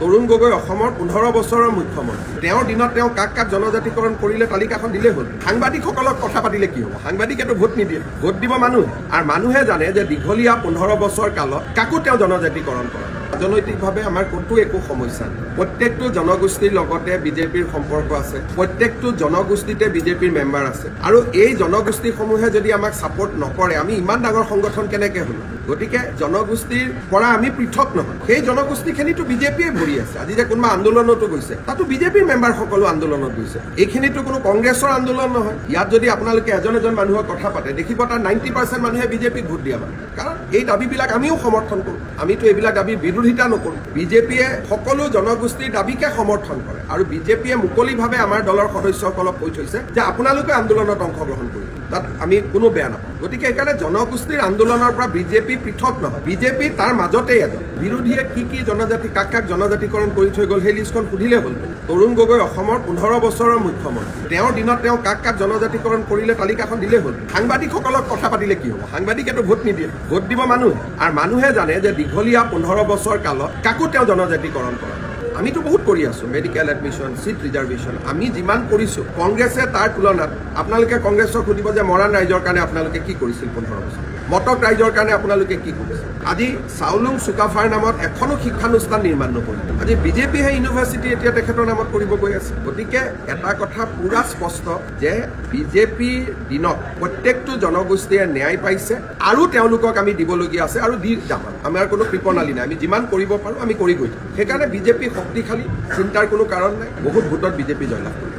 তৰুণ গগৈ অসমৰ 15 বছৰৰ মুখ্যমন্ত্ৰী তেওঁৰ দিনত তেওঁ কাক কাক জনজাতিকৰণ কৰিলে তালিকাখন দিলে হ'ল সাংবাদিকসকলক কথা পাতিলে কি হ'ব সাংবাদিকেতো ভোট নিদিয়ে ভোট দিব মানুহ আৰু মানুহে জানে যে দীঘলীয়া 15 বছৰ কালত কাকো তেওঁ জনজাতিকৰণ কৰে ৰাজনৈতিকভাৱে আমাৰ কোনো একো সমস্যা নাই প্ৰত্যেকটো জনগোষ্ঠীৰ লগতে বিজেপিৰ সম্পৰ্ক আছে প্ৰত্যেকটো জনগোষ্ঠীতে বিজেপিৰ মেম্বাৰ আছে আৰু এই জনগোষ্ঠীসমূহে যদি আমাক সাপোৰ্ট নকৰে আমি ইমান ডাঙৰ সংগঠন কেনেকৈ হলো গতিকে জনগোষ্ঠীৰ পৰা আমি পৃথক নহয় সেই জনগোষ্ঠীখিনিতো বিজেপিয়ে ভৰি আছে আজি যে কোনোবা আন্দোলনতো গৈছে তাতো বিজেপিৰ মেম্বাৰ সকলো আন্দোলনত গৈছে এইখিনিতো কোনো কংগ্ৰেছৰ আন্দোলন নহয় ইয়াত যদি আপোনালোকে এজন মানুহৰ কথা পাতে দেখিব তাৰ 90% মানুহে বিজেপিক ভোট দিয়া মানে কাৰণ এই দাবীবিলাক আমিও সমৰ্থন কৰোঁ আমিতো এইবিলাক দাবী বিৰোধিতা নকৰোঁ বিজেপিয়ে সকলো জনগোষ্ঠীৰ দাবীকে সমৰ্থন কৰে আৰু বিজেপিয়ে মুকলিভাৱে আমাৰ দলৰ সদস্যসকলক কৈ থৈছে যে আপোনালোকে আন্দোলনত অংশগ্ৰহণ কৰিব তাত আমি কোনো বেয়া নাপাওঁ গতিকে এইকাৰণে জনগোষ্ঠীৰ আন্দোলনৰ পৰা বিজেপি পৃথক নহয় বিজেপি তাৰ মাজতে এজন বিৰোধীয়ে কি জনজাতি কাক কাক জনজাতিকৰণ কৰি থৈ গ'ল সেই লিষ্টখন সুধিলে হ'ল তৰুণ গগৈ অসমৰ 15 বছৰৰ মুখ্যমন্ত্ৰী তেওঁৰ দিনত তেওঁ কাক কাক জনজাতিকৰণ কৰিলে তালিকাখন দিলে হ'ল সাংবাদিকসকলক কথা পাতিলে কি হ'ব সাংবাদিকেতো ভোট নিদিয়ে ভোট দিব মানুহ আৰু মানুহে জানে যে দীঘলীয়া 15 বছৰ কালত কাকো তেওঁ জনজাতিকৰণ কৰে আমিতো বহুত কৰি আছো মেডিকেল এডমিশন সিট ৰিজাৰ্ভেশ্যন আমি যিমান কৰিছো কংগ্ৰেছে তাৰ তুলনাত আপোনালোকে কংগ্ৰেছক সুধিব যে মৰাণ ৰাইজৰ কাৰণে আপোনালোকে কি কৰিছিল 15 বছৰ মটক ৰাইজৰ কাৰণে আপোনালোকে কি কৰিছিল আজি চাউলুং চুকাফাৰ নামত এখনো শিক্ষানুষ্ঠান নিৰ্মাণ নকৰিলে আজি বিজেপিহে ইউনিভাৰ্চিটি এতিয়া তেখেতৰ নামত কৰিব গৈ আছে গতিকে এটা কথা পুৰা স্পষ্ট যে বিজেপিৰ দিনত প্ৰত্যেকটো জনগোষ্ঠীয়ে ন্যায় পাইছে আৰু তেওঁলোকক আমি দিবলগীয়া আছে আৰু দি যাম আমাৰ কোনো কৃপণালী নাই আমি যিমান কৰিব পাৰোঁ আমি কৰি গৈ সেইকাৰণে বিজেপি শক্তিশালী চিন্তাৰ কোনো কাৰণ নাই বহুত ভোটত বিজেপি জয়লাভ কৰিব